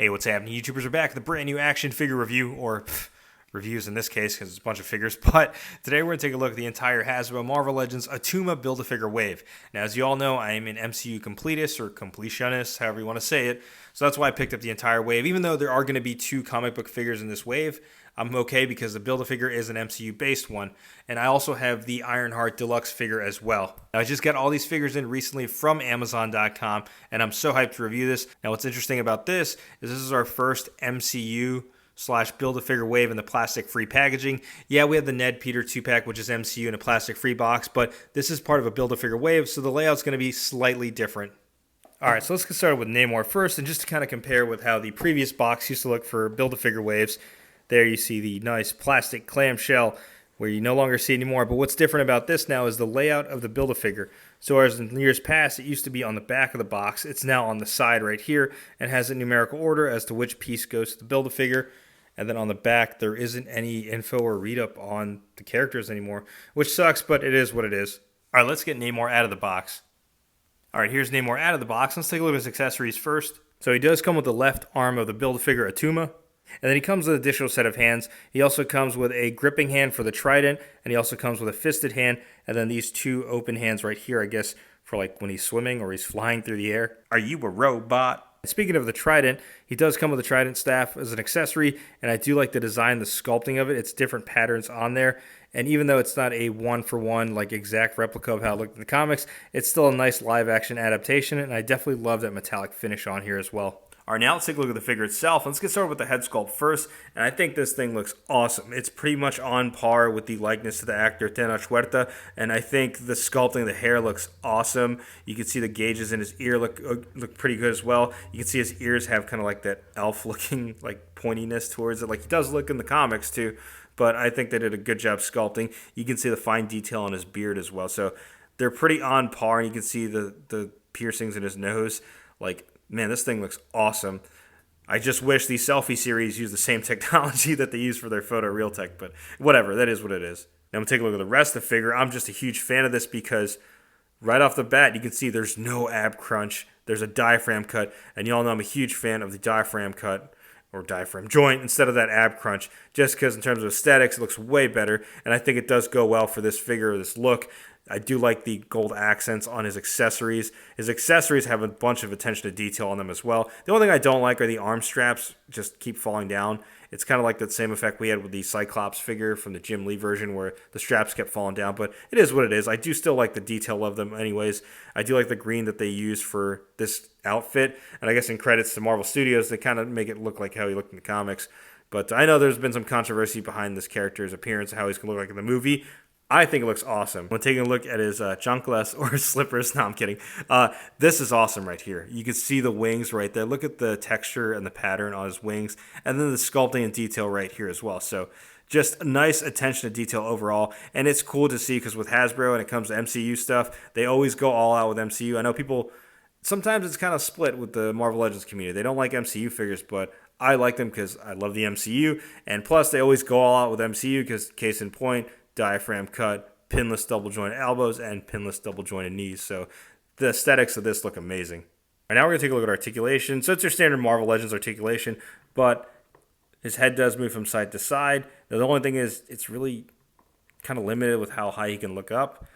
Hey, what's happening? YouTubers are back with a brand new action figure review, or reviews in this case because it's a bunch of figures. But today we're going to take a look at the entire Hasbro Marvel Legends Attuma Build-A-Figure wave. Now, as you all know, I am an MCU completist or completionist, however you want to say it. So that's why I picked up the entire wave. Even though there are going to be 2 comic book figures in this wave, I'm okay because the Build-A-Figure is an MCU-based one. And I also have the Ironheart deluxe figure as well. Now, I just got all these figures in recently from Amazon.com, and I'm so hyped to review this. Now, what's interesting about this is our first MCU / Build-A-Figure wave in the plastic-free packaging. Yeah, we have the Ned Peter 2-pack, which is MCU in a plastic-free box, but this is part of a Build-A-Figure wave, so the layout's going to be slightly different. Alright, so let's get started with Namor first, and just to kind of compare with how the previous box used to look for Build-A-Figure waves. There you see the nice plastic clamshell, where you no longer see anymore, but what's different about this now is the layout of the Build-A-Figure. So as in years past, it used to be on the back of the box, it's now on the side right here, and has a numerical order as to which piece goes to the Build-A-Figure. And then on the back, there isn't any info or read-up on the characters anymore, which sucks, but it is what it is. All right, let's get Namor out of the box. All right, here's Namor out of the box. Let's take a look at his accessories first. So he does come with the left arm of the Build-A-Figure Attuma, and then he comes with an additional set of hands. He also comes with a gripping hand for the trident, and he also comes with a fisted hand, and then these 2 open hands right here, I guess, for like when he's swimming or he's flying through the air. Are you a robot? Speaking of the trident, he does come with a trident staff as an accessory, and I do like the design, the sculpting of it. It's different patterns on there, and even though it's not a one-for-one, like exact replica of how it looked in the comics, it's still a nice live-action adaptation, and I definitely love that metallic finish on here as well. All right, now let's take a look at the figure itself. Let's get started with the head sculpt first, and I think this thing looks awesome. It's pretty much on par with the likeness to the actor Tenoch Huerta, and I think the sculpting of the hair looks awesome. You can see the gauges in his ear look pretty good as well. You can see his ears have kind of like that elf-looking like pointiness towards it, like he does look in the comics too, but I think they did a good job sculpting. You can see the fine detail on his beard as well, so they're pretty on par, and you can see the piercings in his nose. Like, man, this thing looks awesome. I just wish the selfie series used the same technology that they use for their photo real tech, but whatever, that is what it is. Now we'll take a look at the rest of the figure. I'm just a huge fan of this because right off the bat, you can see there's no ab crunch. There's a diaphragm cut, and you all know I'm a huge fan of the diaphragm cut, or diaphragm joint, instead of that ab crunch, just because in terms of aesthetics, it looks way better, and I think it does go well for this figure, this look. I do like the gold accents on his accessories. His accessories have a bunch of attention to detail on them as well. The only thing I don't like are the arm straps just keep falling down. It's kind of like that same effect we had with the Cyclops figure from the Jim Lee version where the straps kept falling down, but it is what it is. I do still like the detail of them anyways. I do like the green that they use for this outfit, and I guess in credits to Marvel Studios, they kind of make it look like how he looked in the comics. But I know there's been some controversy behind this character's appearance and how he's going to look like in the movie. I think it looks awesome. When taking a look at his chanclas or slippers, no, I'm kidding. This is awesome right here. You can see the wings right there. Look at the texture and the pattern on his wings, and then the sculpting and detail right here as well. So just nice attention to detail overall, and it's cool to see because with Hasbro, when it comes to MCU stuff, they always go all out with MCU. I know people, sometimes it's kind of split with the Marvel Legends community. They don't like MCU figures, but I like them because I love the MCU, and plus they always go all out with MCU because, case in point, diaphragm cut, pinless double jointed elbows, and pinless double jointed knees. So the aesthetics of this look amazing. All right, now we're going to take a look at articulation. So it's your standard Marvel Legends articulation, but his head does move from side to side. Now, the only thing is it's really kind of limited with how high he can look up,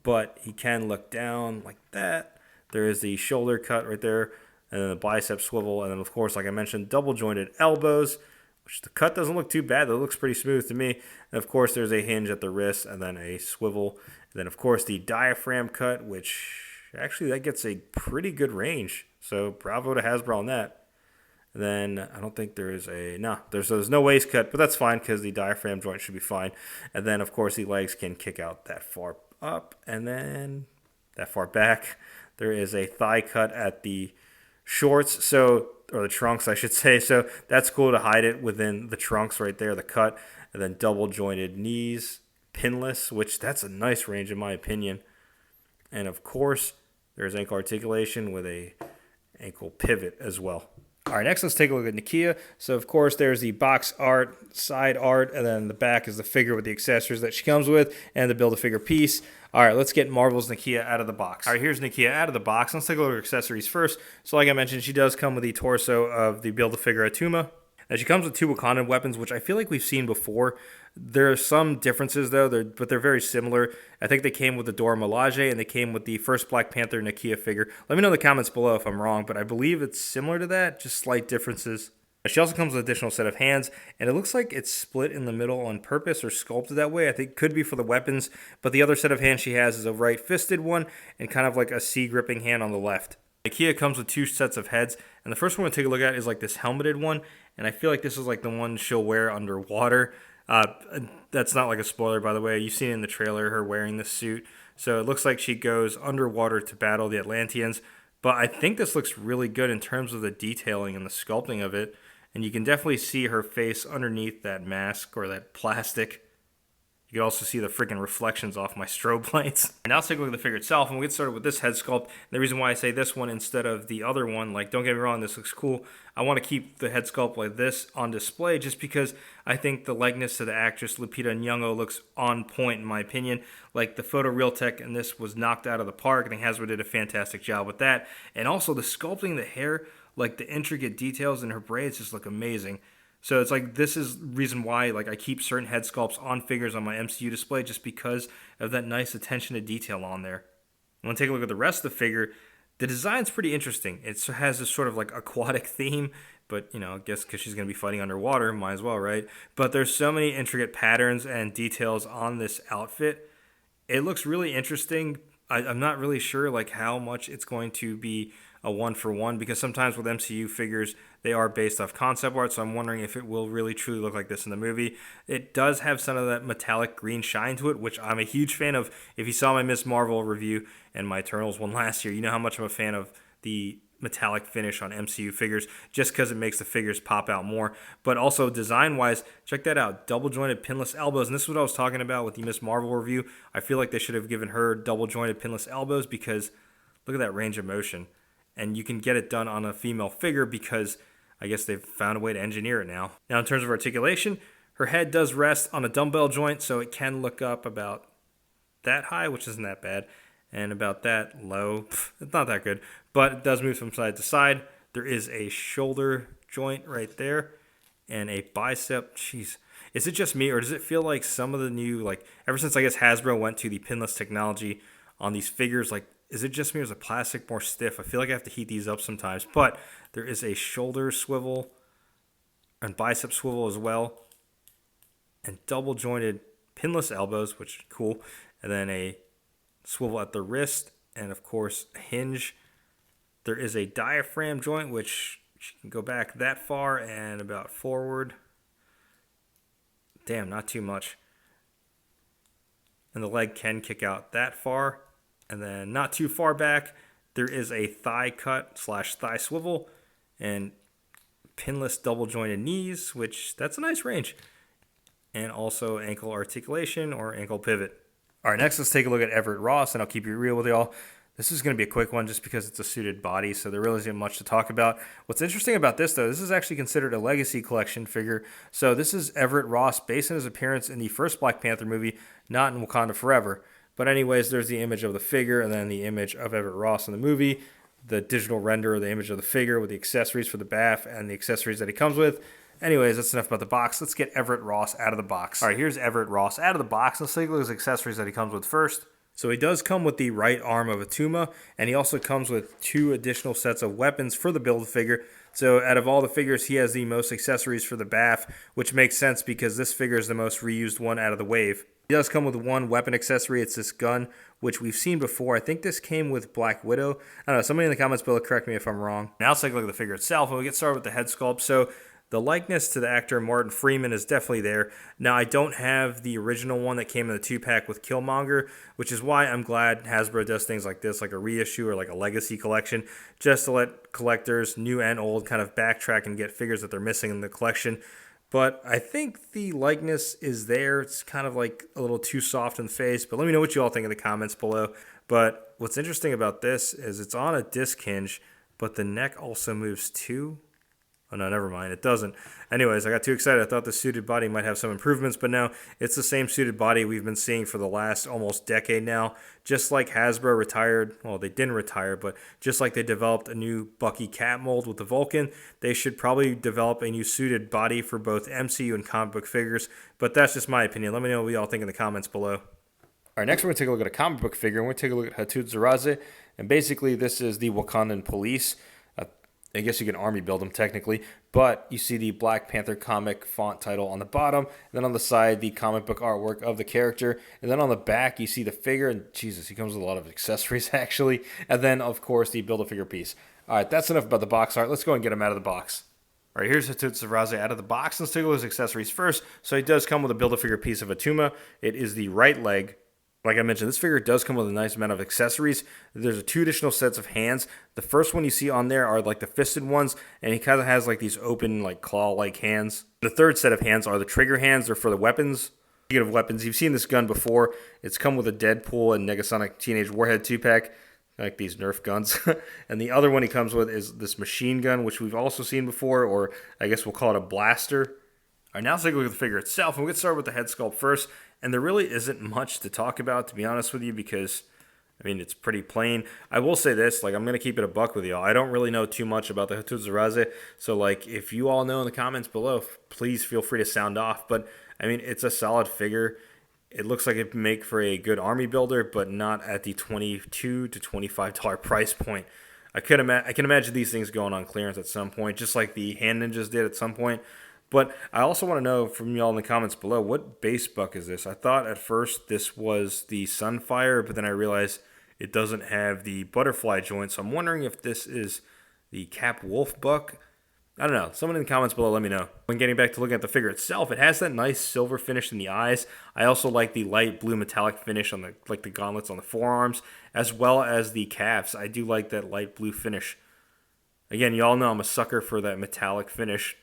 but he can look down like that. There is the shoulder cut right there, and then the bicep swivel, and then, of course, like I mentioned, double jointed elbows, which the cut doesn't look too bad. It looks pretty smooth to me. And of course, there's a hinge at the wrist and then a swivel. And then, of course, the diaphragm cut, which actually that gets a pretty good range. So bravo to Hasbro on that. And then I don't think there's no waist cut, but that's fine because the diaphragm joint should be fine. And then, of course, the legs can kick out that far up and then that far back. There is a thigh cut at the shorts, or the trunks, I should say. So that's cool to hide it within the trunks right there, the cut. And then double jointed knees, pinless, which that's a nice range in my opinion. And of course, there's ankle articulation with a ankle pivot as well. All right, next let's take a look at Nakia. So of course there's the box art, side art, and then the back is the figure with the accessories that she comes with and the Build-A-Figure piece. All right, let's get Marvel's Nakia out of the box. All right, here's Nakia out of the box. Let's take a look at accessories first. So like I mentioned, she does come with the torso of the Build-A-Figure Attuma. Now she comes with 2 Wakandan weapons, which I feel like we've seen before. There are some differences though, but they're very similar. I think they came with the Dora Milaje and they came with the first Black Panther Nakia figure. Let me know in the comments below if I'm wrong, but I believe it's similar to that, just slight differences. She also comes with an additional set of hands, and it looks like it's split in the middle on purpose or sculpted that way. I think it could be for the weapons, but the other set of hands she has is a right-fisted one and kind of like a C-gripping hand on the left. Nakia comes with 2 sets of heads, and the first one we'll take a look at is like this helmeted one, and I feel like this is like the one she'll wear underwater. That's not like a spoiler, by the way. You've seen it in the trailer, her wearing this suit. So it looks like she goes underwater to battle the Atlanteans, but I think this looks really good in terms of the detailing and the sculpting of it, and you can definitely see her face underneath that mask or that plastic. You can also see the freaking reflections off my strobe lights. And now let's take a look at the figure itself, and we'll get started with this head sculpt. And the reason why I say this one instead of the other one, like, don't get me wrong, this looks cool. I want to keep the head sculpt like this on display just because I think the likeness to the actress Lupita Nyong'o looks on point in my opinion. Like, the photo real tech in this was knocked out of the park. I think Hasbro did a fantastic job with that. And also the sculpting the hair, like the intricate details in her braids just look amazing. So it's like, this is the reason why like I keep certain head sculpts on figures on my MCU display, just because of that nice attention to detail on there. I want to take a look at the rest of the figure. The design's pretty interesting. It has this sort of like aquatic theme, but you know, I guess because she's going to be fighting underwater, might as well, right? But there's so many intricate patterns and details on this outfit. It looks really interesting. I'm not really sure like how much it's going to be a one-for-one, because sometimes with MCU figures, they are based off concept art, so I'm wondering if it will really truly look like this in the movie. It does have some of that metallic green shine to it, which I'm a huge fan of. If you saw my Miss Marvel review and my Eternals one last year, you know how much I'm a fan of the metallic finish on MCU figures, just because it makes the figures pop out more. But also design-wise, check that out. Double-jointed pinless elbows, and this is what I was talking about with the Miss Marvel review. I feel like they should have given her double-jointed pinless elbows, because look at that range of motion. And you can get it done on a female figure because I guess they've found a way to engineer it now. Now, in terms of articulation, her head does rest on a dumbbell joint, so it can look up about that high, which isn't that bad, and about that low. It's not that good, but it does move from side to side. There is a shoulder joint right there and a bicep. Jeez. Is it just me, or does it feel like some of the new, like, ever since I guess Hasbro went to the pinless technology on these figures, like, is it just me or is the plastic more stiff? I feel like I have to heat these up sometimes. But there is a shoulder swivel and bicep swivel as well. And double jointed pinless elbows, which is cool. And then a swivel at the wrist. And of course, a hinge. There is a diaphragm joint, which you can go back that far and about forward. Damn, not too much. And the leg can kick out that far. And then not too far back, there is a thigh cut / thigh swivel and pinless double jointed knees, which that's a nice range. And also ankle articulation or ankle pivot. All right, next let's take a look at Everett Ross, and I'll keep it real with y'all. This is going to be a quick one just because it's a suited body, so there really isn't much to talk about. What's interesting about this, though, this is actually considered a legacy collection figure. So this is Everett Ross based on his appearance in the first Black Panther movie, not in Wakanda Forever. But anyways, there's the image of the figure and then the image of Everett Ross in the movie, the digital render of the image of the figure with the accessories for the BAF and the accessories that he comes with. Anyways, that's enough about the box. Let's get Everett Ross out of the box. All right, here's Everett Ross out of the box. Let's take a look at his accessories that he comes with first. So he does come with the right arm of Attuma, and he also comes with 2 additional sets of weapons for the Build-A-Figure. So out of all the figures, he has the most accessories for the BAF, which makes sense because this figure is the most reused one out of the wave. He does come with 1 weapon accessory. It's this gun, which we've seen before. I think this came with Black Widow. I don't know. Somebody in the comments below correct me if I'm wrong. Now let's take a look at the figure itself, and we'll get started with the head sculpt. So the likeness to the actor Martin Freeman is definitely there. Now, I don't have the original one that came in the 2-pack with Killmonger, which is why I'm glad Hasbro does things like this, like a reissue or like a legacy collection, just to let collectors, new and old, kind of backtrack and get figures that they're missing in the collection. But I think the likeness is there. It's kind of like a little too soft in the face, but let me know what you all think in the comments below. But what's interesting about this is it's on a disc hinge, but the neck also moves too. Oh no, never mind. It doesn't. Anyways, I got too excited. I thought the suited body might have some improvements, but no, it's the same suited body we've been seeing for the last almost decade now. Just like Hasbro retired, well, they didn't retire, but just like they developed a new Bucky Cap mold with the Vulcan, they should probably develop a new suited body for both MCU and comic book figures. But that's just my opinion. Let me know what y'all think in the comments below. All right, next we're going to take a look at a comic book figure, and we're going to take a look at Hatut Zeraze. And basically, this is the Wakandan police. I guess you can army build them technically, but you see the Black Panther comic font title on the bottom, and then on the side, the comic book artwork of the character, and then on the back, you see the figure, and Jesus, he comes with a lot of accessories, actually, and then, of course, the Build-A-Figure piece. All right, that's enough about the box art. Let's go and get him out of the box. All right, here's Hatut Zeraze out of the box. Let's take a look at his accessories first. So he does come with a Build-A-Figure piece of Attuma. It is the right leg. Like I mentioned, this figure does come with a nice amount of accessories. There's 2 additional sets of hands. The first one you see on there are like the fisted ones, and he kind of has like these open, like claw-like hands. The third set of hands are the trigger hands. They're for the weapons. Speaking of weapons, you've seen this gun before. It's come with a Deadpool and Negasonic Teenage Warhead 2-pack, like these Nerf guns. And the other one he comes with is this machine gun, which we've also seen before, or I guess we'll call it a blaster. All right, now let's take a look at the figure itself, and we'll get started with the head sculpt first. And there really isn't much to talk about, to be honest with you, because, I mean, it's pretty plain. I will say this, like, I'm going to keep it a buck with y'all. I don't really know too much about the Hatut Zeraze, so, like, if you all know in the comments below, please feel free to sound off. But, I mean, it's a solid figure. It looks like it'd make for a good army builder, but not at the $22 to $25 price point. I can imagine these things going on clearance at some point, just like the Hand Ninjas did at some point. But I also want to know from y'all in the comments below, what base buck is this? I thought at first this was the Sunfire, but then I realized it doesn't have the butterfly joint. So I'm wondering if this is the Cap Wolf buck. I don't know. Someone in the comments below, let me know. When getting back to looking at the figure itself, it has that nice silver finish in the eyes. I also like the light blue metallic finish on the gauntlets on the forearms, as well as the calves. I do like that light blue finish. Again, y'all know I'm a sucker for that metallic finish.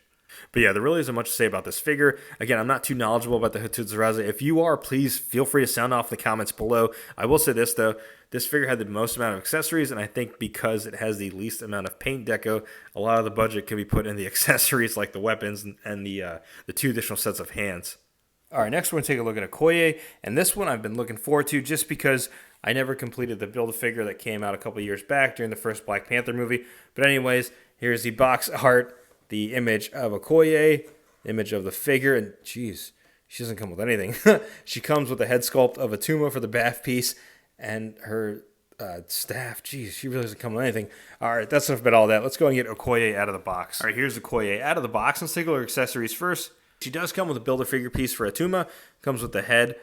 But yeah, there really isn't much to say about this figure. Again, I'm not too knowledgeable about the Hatut Zeraze. If you are, please feel free to sound off in the comments below. I will say this, though. This figure had the most amount of accessories, and I think because it has the least amount of paint deco, a lot of the budget can be put in the accessories like the weapons and the 2 additional sets of hands. All right, next we're going to take a look at Okoye, and this one I've been looking forward to just because I never completed the Build-A-Figure that came out a couple years back during the first Black Panther movie. But anyways, here's the box art. The image of Okoye, image of the figure, and geez, she doesn't come with anything. She comes with the head sculpt of Attuma for the BAF piece, and her staff. Geez, she really doesn't come with anything. All right, that's enough about all that. Let's go and get Okoye out of the box. All right, here's Okoye out of the box. Let's take a look at accessories first. She does come with a Build-A-Figure piece for Attuma. Comes with the head.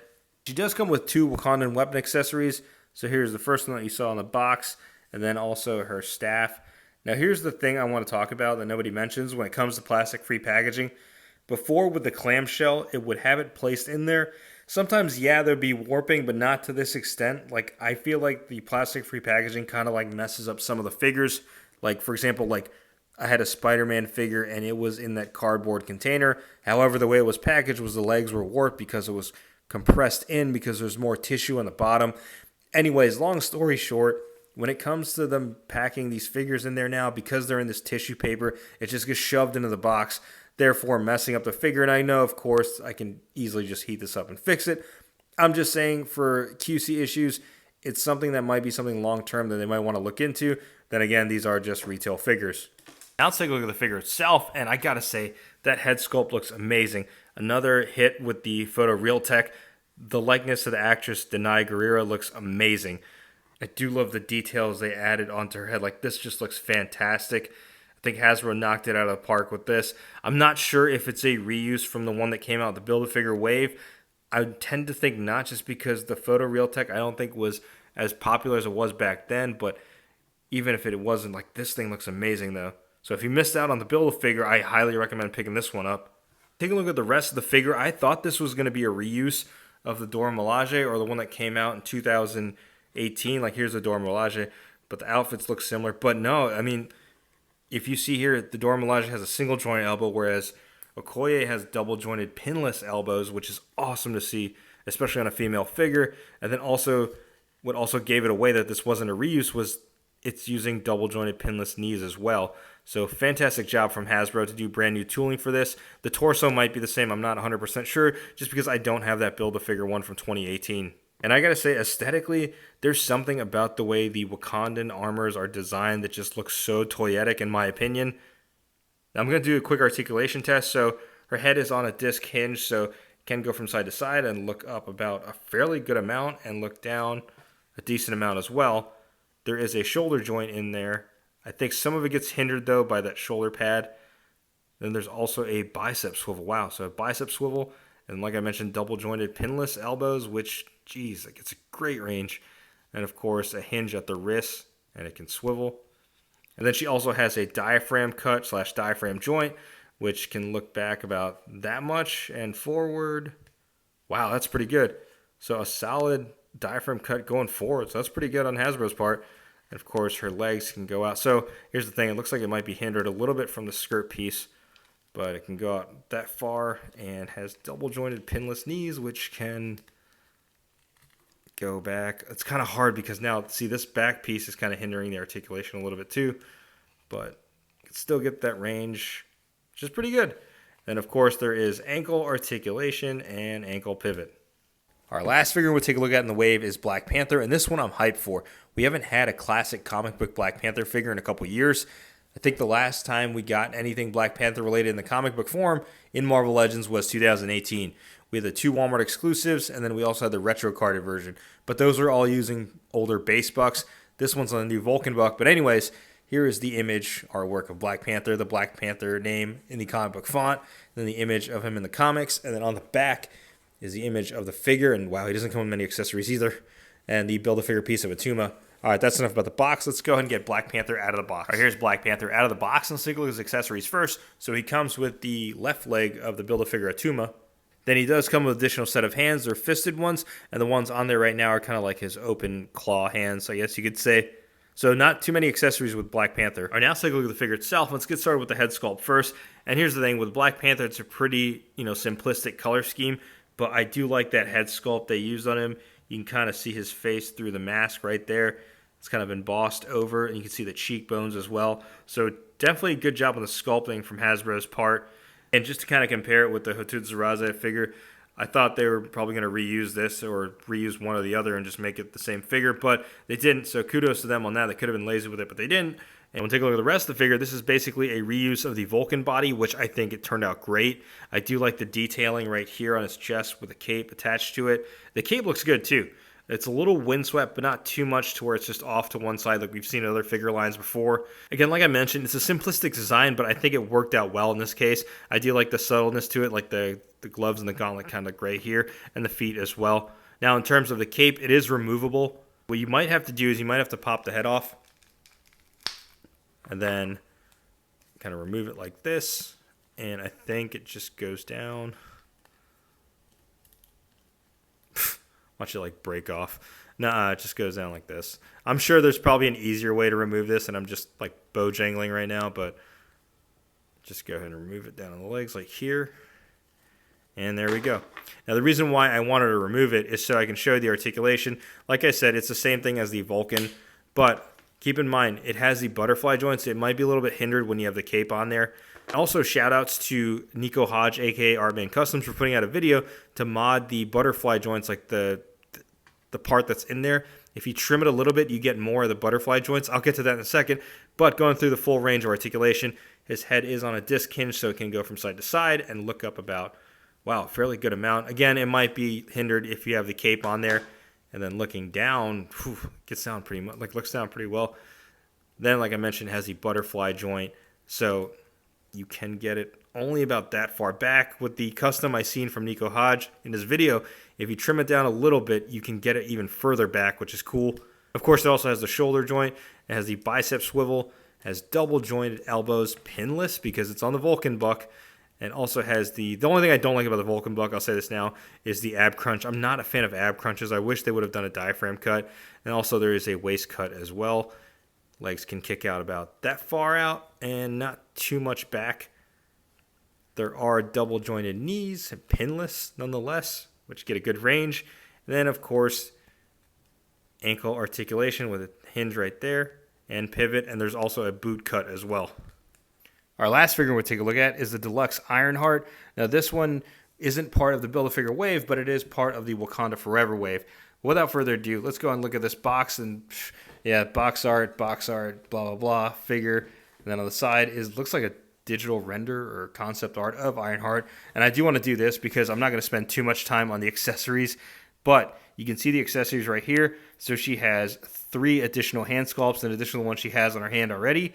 She does come with 2 Wakandan weapon accessories. So here's the first one that you saw in the box, and then also her staff. Now, here's the thing I want to talk about that nobody mentions when it comes to plastic-free packaging. Before, with the clamshell, it would have it placed in there. Sometimes, yeah, there'd be warping, but not to this extent. Like, I feel like the plastic-free packaging kind of, like, messes up some of the figures. Like, for example, like, I had a Spider-Man figure, and it was in that cardboard container. However, the way it was packaged was the legs were warped because it was compressed in because there's more tissue on the bottom. Anyways, long story short, when it comes to them packing these figures in there now, because they're in this tissue paper, it just gets shoved into the box, therefore messing up the figure. And I know, of course, I can easily just heat this up and fix it. I'm just saying for QC issues, it's something that might be something long-term that they might want to look into. Then again, these are just retail figures. Now let's take a look at the figure itself, and I gotta say, that head sculpt looks amazing. Another hit with the Photo Real Tech. The likeness of the actress Denai Guerrero looks amazing. I do love the details they added onto her head. Like, this just looks fantastic. I think Hasbro knocked it out of the park with this. I'm not sure if it's a reuse from the one that came out, the Build-A-Figure Wave. I tend to think not, just because the Photo Real Tech I don't think was as popular as it was back then. But even if it wasn't, like, this thing looks amazing, though. So if you missed out on the Build-A-Figure, I highly recommend picking this one up. Taking a look at the rest of the figure, I thought this was going to be a reuse of the Dora Milaje, or the one that came out in 2018. Like, here's the Dora Milaje, but the outfits look similar. But no, I mean, if you see here, the Dora Milaje has a single joint elbow, whereas Okoye has double jointed pinless elbows, which is awesome to see, especially on a female figure. And then also, what also gave it away that this wasn't a reuse was it's using double jointed pinless knees as well. So fantastic job from Hasbro to do brand new tooling for this. The torso might be the same. I'm not 100% sure just because I don't have that Build-A-Figure one from 2018. And I gotta say, aesthetically, there's something about the way the Wakandan armors are designed that just looks so toyetic in my opinion. Now I'm gonna do a quick articulation test. So her head is on a disc hinge, so it can go from side to side and look up about a fairly good amount and look down a decent amount as well. There is a shoulder joint in there. I think some of it gets hindered though by that shoulder pad. Then there's also a bicep swivel. Wow, so a bicep swivel, and like I mentioned, double jointed pinless elbows, which, geez, like it's a great range. And of course, a hinge at the wrist, and it can swivel. And then she also has a diaphragm cut / diaphragm joint, which can look back about that much and forward. Wow, that's pretty good. So a solid diaphragm cut going forward. So that's pretty good on Hasbro's part. And of course, her legs can go out. So here's the thing. It looks like it might be hindered a little bit from the skirt piece, but it can go out that far and has double jointed pinless knees, which can go back. It's kind of hard because now, see, this back piece is kind of hindering the articulation a little bit too, but you can still get that range, which is pretty good. And of course, there is ankle articulation and ankle pivot. Our last figure we'll take a look at in the wave is Black Panther, and this one I'm hyped for. We haven't had a classic comic book Black Panther figure in a couple years. I think the last time we got anything Black Panther related in the comic book form in Marvel Legends was 2018. We had the 2 Walmart exclusives, and then we also had the retro carded version. But those are all using older base bucks. This one's on a new Vulcan buck. But anyways, here is the image artwork of Black Panther, the Black Panther name in the comic book font, then the image of him in the comics, and then on the back is the image of the figure. And wow, he doesn't come with many accessories either. And the Build-A-Figure piece of Attuma. All right, that's enough about the box. Let's go ahead and get Black Panther out of the box. All right, here's Black Panther out of the box. Let's take a look at his accessories first. So he comes with the left leg of the Build-A-Figure Attuma. Then he does come with an additional set of hands. They're fisted ones, and the ones on there right now are kind of like his open claw hands, I guess you could say. So not too many accessories with Black Panther. All right, now let's take a look at the figure itself. Let's get started with the head sculpt first. And here's the thing, with Black Panther, it's a pretty, simplistic color scheme, but I do like that head sculpt they used on him. You can kind of see his face through the mask right there. It's kind of embossed over, and you can see the cheekbones as well. So definitely a good job on the sculpting from Hasbro's part. And just to kind of compare it with the Hatut Zeraze figure, I thought they were probably going to reuse this or reuse one or the other and just make it the same figure, but they didn't. So kudos to them on that. They could have been lazy with it, but they didn't. And we'll take a look at the rest of the figure. This is basically a reuse of the Vulcan body, which I think it turned out great. I do like the detailing right here on his chest with a cape attached to it. The cape looks good too. It's a little windswept, but not too much to where it's just off to one side like we've seen in other figure lines before. Again, like I mentioned, it's a simplistic design, but I think it worked out well in this case. I do like the subtleness to it, like the gloves and the gauntlet kind of gray here, and the feet as well. Now, in terms of the cape, it is removable. What you might have to do is you might have to pop the head off, and then kind of remove it like this, and I think it just goes down. Watch it like break off. Nah, it just goes down like this. I'm sure there's probably an easier way to remove this, and I'm just like bojangling right now, but just go ahead and remove it down on the legs like here. And there we go. Now the reason why I wanted to remove it is so I can show you the articulation. Like I said, it's the same thing as the Vulcan, but keep in mind, it has the butterfly joints. It might be a little bit hindered when you have the cape on there. Also, shout outs to Nico Hodge, aka Artman Customs, for putting out a video to mod the butterfly joints, like the part that's in there. If you trim it a little bit, you get more of the butterfly joints. I'll get to that in a second. But going through the full range of articulation, his head is on a disc hinge, so it can go from side to side and look up about, wow, fairly good amount. Again, it might be hindered if you have the cape on there. And then looking down, gets down pretty much, like looks down pretty well. Then, like I mentioned, has the butterfly joint, so you can get it only about that far back. With the custom I seen from Nico Hodge in his video, if you trim it down a little bit, you can get it even further back, which is cool. Of course, it also has the shoulder joint. It has the bicep swivel, has double jointed elbows, pinless because it's on the Vulcan buck, and also has the only thing I don't like about the Vulcan buck, I'll say this now, is the ab crunch. I'm not a fan of ab crunches. I wish they would have done a diaphragm cut. And also there is a waist cut as well. Legs can kick out about that far out and not too much back. There are double jointed knees, pinless nonetheless, which get a good range. And then, of course, ankle articulation with a hinge right there and pivot, and there's also a boot cut as well. Our last figure we'll take a look at is the deluxe Ironheart. Now this one isn't part of the Build-A-Figure wave, but it is part of the Wakanda Forever wave. Without further ado, let's go and look at this box, and yeah, box art, blah, blah, blah, figure. And then on the side looks like a digital render or concept art of Ironheart. And I do want to do this because I'm not going to spend too much time on the accessories, but you can see the accessories right here. So she has 3 additional hand sculpts in addition to the one she has on her hand already,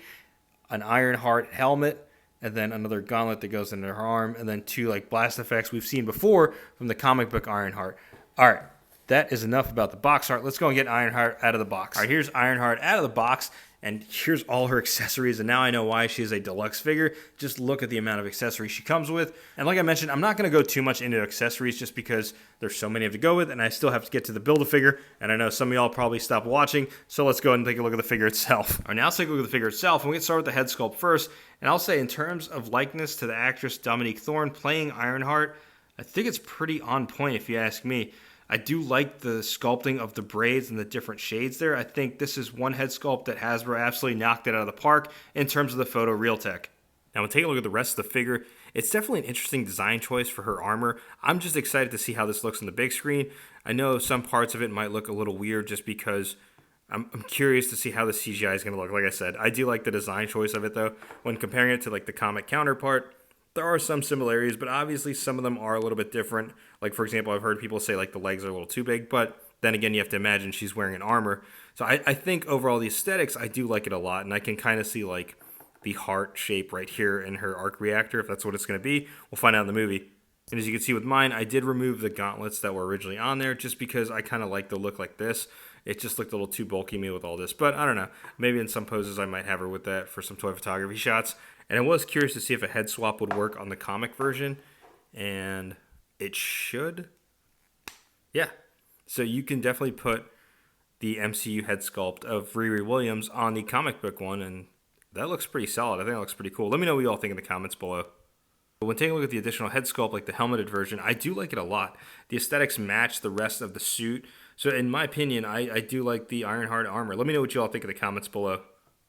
an Ironheart helmet, and then another gauntlet that goes into her arm, and then 2 like blast effects we've seen before from the comic book Ironheart. All right, that is enough about the box art. Let's go and get Ironheart out of the box. All right, here's Ironheart out of the box, and here's all her accessories, and now I know why she is a deluxe figure. Just look at the amount of accessories she comes with. And like I mentioned, I'm not going to go too much into accessories just because there's so many to go with, and I still have to get to the Build-A-Figure, and I know some of y'all probably stopped watching, so let's go ahead and take a look at the figure itself. All right, now let's take a look at the figure itself, and we can start with the head sculpt first. And I'll say in terms of likeness to the actress Dominique Thorne playing Ironheart, I think it's pretty on point if you ask me. I do like the sculpting of the braids and the different shades there. I think this is one head sculpt that Hasbro absolutely knocked it out of the park in terms of the photo real tech. Now, when taking a look at the rest of the figure, it's definitely an interesting design choice for her armor. I'm just excited to see how this looks on the big screen. I know some parts of it might look a little weird just because I'm curious to see how the CGI is going to look. Like I said, I do like the design choice of it, though. When comparing it to like the comic counterpart, there are some similarities, but obviously some of them are a little bit different. Like, for example, I've heard people say like the legs are a little too big, but then again, you have to imagine she's wearing an armor. So I think overall the aesthetics, I do like it a lot, and I can kind of see like the heart shape right here in her arc reactor, if that's what it's going to be. We'll find out in the movie. And as you can see with mine, I did remove the gauntlets that were originally on there just because I kind of like the look like this. It just looked a little too bulky me with all this, but I don't know. Maybe in some poses I might have her with that for some toy photography shots. And I was curious to see if a head swap would work on the comic version, and it should. Yeah. So you can definitely put the MCU head sculpt of Riri Williams on the comic book one, and that looks pretty solid. I think that looks pretty cool. Let me know what you all think in the comments below. But when taking a look at the additional head sculpt, like the helmeted version, I do like it a lot. The aesthetics match the rest of the suit. So in my opinion, I do like the Ironheart armor. Let me know what you all think in the comments below.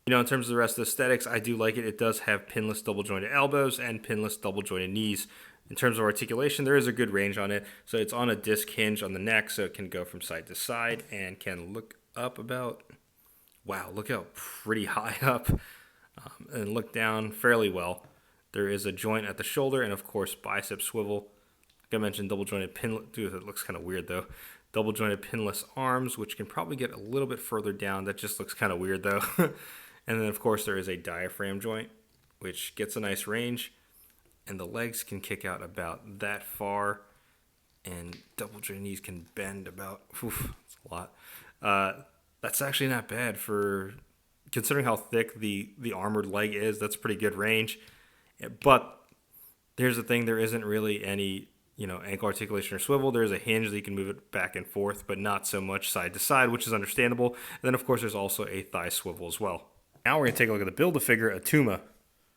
You know, in terms of the rest of the aesthetics, I do like it. It does have pinless double jointed elbows and pinless double jointed knees. In terms of articulation, there is a good range on it. So it's on a disc hinge on the neck, so it can go from side to side and can look up about, wow, look how pretty high up, and look down fairly well. There is a joint at the shoulder and, of course, bicep swivel. Like I mentioned, double jointed pinless, dude, it looks kind of weird though. Double jointed pinless arms, which can probably get a little bit further down. That just looks kind of weird though. And then, of course, there is a diaphragm joint, which gets a nice range. And the legs can kick out about that far. And double jointed knees can bend about, that's a lot. That's actually not bad for, considering how thick the armored leg is. That's pretty good range. But here's the thing, there isn't really any, ankle articulation or swivel. There's a hinge that you can move it back and forth, but not so much side to side, which is understandable. And then, of course, there's also a thigh swivel as well. Now we're going to take a look at the Build-A-Figure Attuma.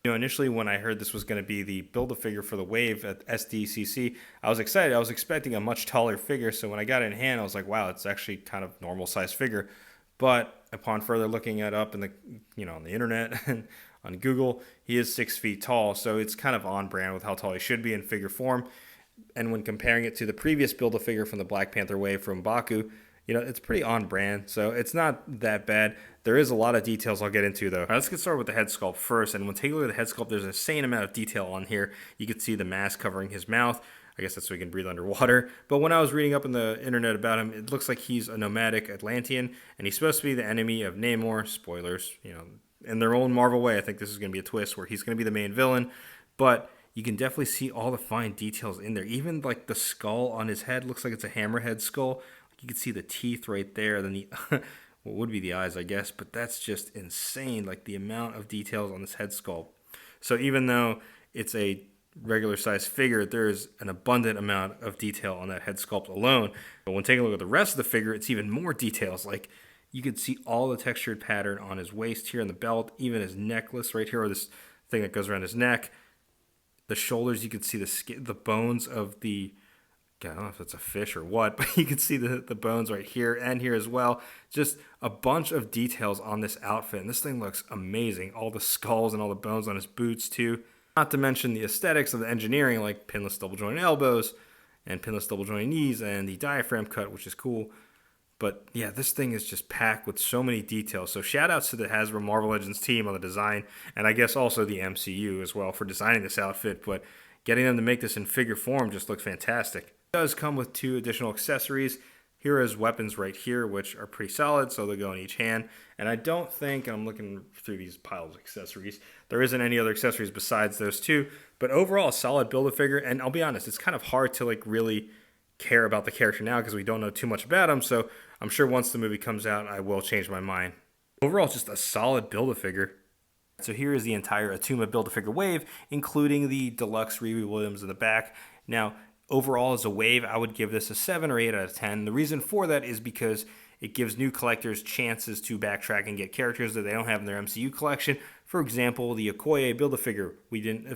Initially when I heard this was going to be the Build-A-Figure for the Wave at SDCC, I was excited. I was expecting a much taller figure, so when I got it in hand, I was like, wow, it's actually kind of normal size figure. But upon further looking it up in the, on the internet and on Google, he is 6 feet tall, so it's kind of on brand with how tall he should be in figure form. And when comparing it to the previous Build-A-Figure from the Black Panther Wave from Baku, it's pretty on brand, so it's not that bad. There is a lot of details I'll get into, though. All right, let's get started with the head sculpt first. And when taking a look at the head sculpt, there's an insane amount of detail on here. You can see the mask covering his mouth. I guess that's so he can breathe underwater. But when I was reading up on the internet about him, it looks like he's a nomadic Atlantean, and he's supposed to be the enemy of Namor. Spoilers, in their own Marvel way. I think this is going to be a twist where he's going to be the main villain. But you can definitely see all the fine details in there. Even like the skull on his head looks like it's a hammerhead skull. You can see the teeth right there, then the what would be the eyes, I guess, but that's just insane, like the amount of details on this head sculpt. So even though it's a regular size figure, there's an abundant amount of detail on that head sculpt alone. But when taking a look at the rest of the figure, it's even more details. Like you could see all the textured pattern on his waist here in the belt, even his necklace right here, or this thing that goes around his neck. The shoulders, you could see the skin, the bones of the I don't know if it's a fish or what, but you can see the bones right here and here as well. Just a bunch of details on this outfit, and this thing looks amazing. All the skulls and all the bones on his boots too. Not to mention the aesthetics of the engineering, like pinless double jointed elbows and pinless double jointed knees and the diaphragm cut, which is cool. But yeah, this thing is just packed with so many details. So shout outs to the Hasbro Marvel Legends team on the design, and I guess also the MCU as well for designing this outfit. But getting them to make this in figure form just looks fantastic. It does come with 2 additional accessories. Here is weapons right here, which are pretty solid, so they go in each hand. And I don't think, I'm looking through these piles of accessories, there isn't any other accessories besides those 2. But overall, a solid Build-A-Figure, and I'll be honest, it's kind of hard to like really care about the character now because we don't know too much about him, so I'm sure once the movie comes out, I will change my mind. Overall, just a solid Build-A-Figure. So here is the entire Attuma Build-A-Figure wave, including the deluxe Riri Williams in the back. Now, overall as a wave, I would give this a 7 or 8 out of 10. The reason for that is because it gives new collectors chances to backtrack and get characters that they don't have in their MCU collection. For example, the Okoye Build-A-Figure,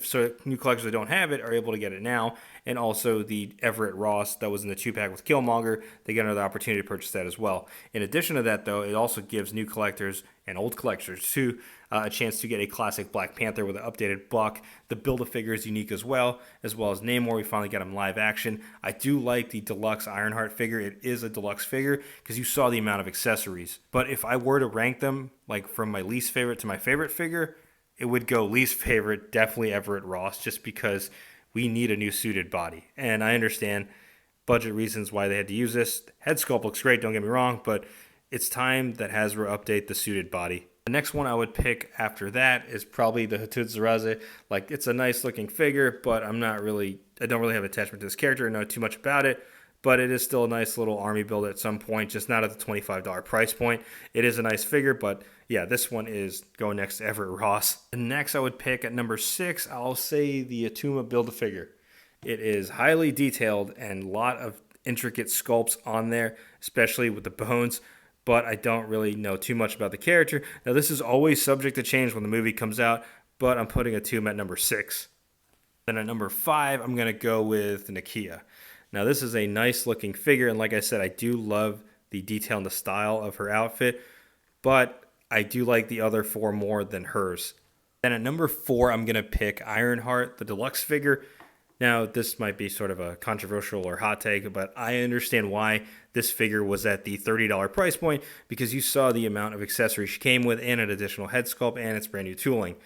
so new collectors that don't have it are able to get it now, and also the Everett Ross that was in the 2-pack with Killmonger, they get another opportunity to purchase that as well. In addition to that, though, it also gives new collectors and old collectors too a chance to get a classic Black Panther with an updated buck. The Build-A-Figure is unique as well as Namor. We finally got him live action. I do like the deluxe Ironheart figure. It is a deluxe figure because you saw the amount of accessories. But if I were to rank them, like from my least favorite to my favorite figure, it would go least favorite, definitely Everett Ross, just because we need a new suited body. And I understand budget reasons why they had to use this. Head sculpt looks great, don't get me wrong, but it's time that Hasbro update the suited body. The next one I would pick after that is probably the Hatut Zeraze. Like, it's a nice looking figure, but I don't really have attachment to this character, I know too much about it. But it is still a nice little army build at some point, just not at the $25 price point. It is a nice figure, but yeah, this one is going next to Everett Ross. And next I would pick at number 6, I'll say the Attuma Build-A-Figure. It is highly detailed and a lot of intricate sculpts on there, especially with the bones, but I don't really know too much about the character. Now, this is always subject to change when the movie comes out, but I'm putting Attuma at number 6. Then at number 5, I'm going to go with Nakia. Now, this is a nice looking figure, and like I said, I do love the detail and the style of her outfit, but I do like the other 4 more than hers. Then at number 4, I'm going to pick Ironheart, the deluxe figure. Now, this might be sort of a controversial or hot take, but I understand why this figure was at the $30 price point, because you saw the amount of accessories she came with and an additional head sculpt and its brand new tooling.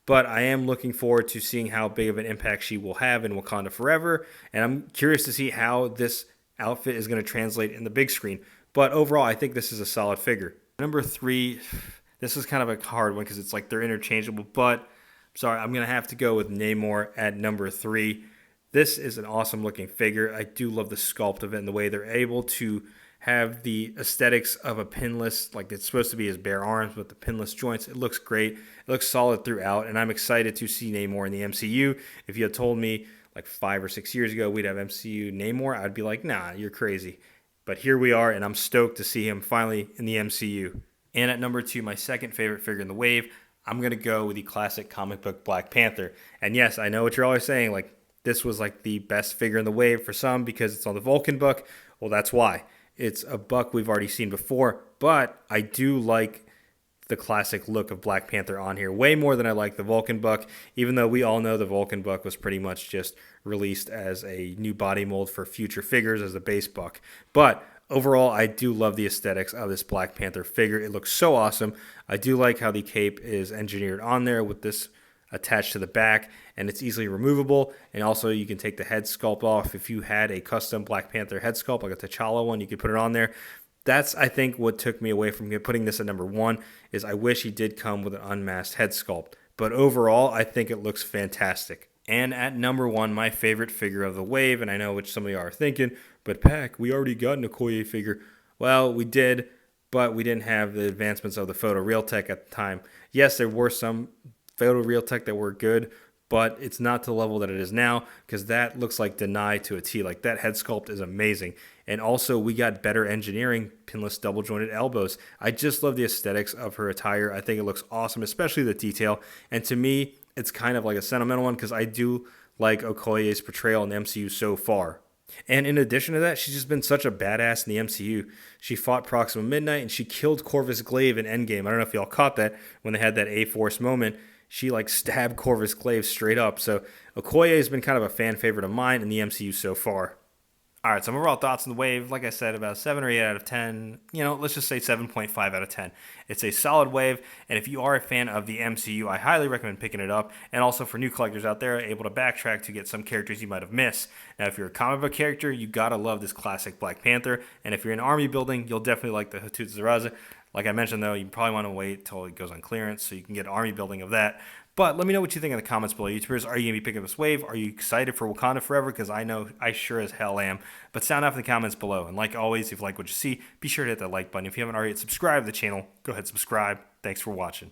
But I am looking forward to seeing how big of an impact she will have in Wakanda Forever, and I'm curious to see how this outfit is going to translate in the big screen. But overall, I think this is a solid figure. Number 3, this is kind of a hard one because it's like they're interchangeable, but sorry, I'm going to have to go with Namor at number 3. This is an awesome looking figure. I do love the sculpt of it and the way they're able to have the aesthetics of a pinless, like it's supposed to be his bare arms with the pinless joints. It looks great. It looks solid throughout, and I'm excited to see Namor in the MCU. If you had told me like 5 or 6 years ago we'd have MCU Namor, I'd be like, nah, you're crazy. But here we are, and I'm stoked to see him finally in the MCU. And at number 2, my second favorite figure in the wave, I'm going to go with the classic comic book Black Panther. And yes, I know what you're always saying, like, this was like the best figure in the wave for some because it's on the Vulcan book. Well, that's why. It's a buck we've already seen before, but I do like the classic look of Black Panther on here way more than I like the Vulcan buck, even though we all know the Vulcan buck was pretty much just released as a new body mold for future figures as a base buck. But overall, I do love the aesthetics of this Black Panther figure. It looks so awesome. I do like how the cape is engineered on there with this attached to the back, and it's easily removable, and also you can take the head sculpt off. If you had a custom Black Panther head sculpt like a T'Challa one, you could put it on there. That's, I think, what took me away from putting this at number 1 is I wish he did come with an unmasked head sculpt, but overall I think it looks fantastic. And at number 1, my favorite figure of the wave, and I know which some of you are thinking, but Pac, we already got an Okoye figure. Well, we did, but we didn't have the advancements of the photo real tech at the time. Yes, there were some photo real tech that were good, but it's not to the level that it is now, because that looks like Deny to a T. Like, that head sculpt is amazing. And also, we got better engineering, pinless double jointed elbows. I just love the aesthetics of her attire. I think it looks awesome, especially the detail. And to me, it's kind of like a sentimental one, because I do like Okoye's portrayal in the MCU so far. And in addition to that, she's just been such a badass in the MCU. She fought Proxima Midnight and she killed Corvus Glaive in Endgame. I don't know if y'all caught that when they had that A-Force moment. She like stabbed Corvus Glaive straight up. So Okoye has been kind of a fan favorite of mine in the MCU so far. All right, so my overall thoughts on the wave, like I said, about 7 or 8 out of 10. Let's just say 7.5 out of 10. It's a solid wave, and if you are a fan of the MCU, I highly recommend picking it up. And also for new collectors out there, able to backtrack to get some characters you might have missed. Now, if you're a comic book character, you gotta love this classic Black Panther. And if you're in army building, you'll definitely like the Hatut Zeraze. Like I mentioned, though, you probably want to wait till it goes on clearance so you can get army building of that. But let me know what you think in the comments below. YouTubers, are you going to be picking up this wave? Are you excited for Wakanda Forever? Because I know I sure as hell am. But sound off in the comments below. And like always, if you like what you see, be sure to hit that like button. If you haven't already subscribed to the channel, go ahead and subscribe. Thanks for watching.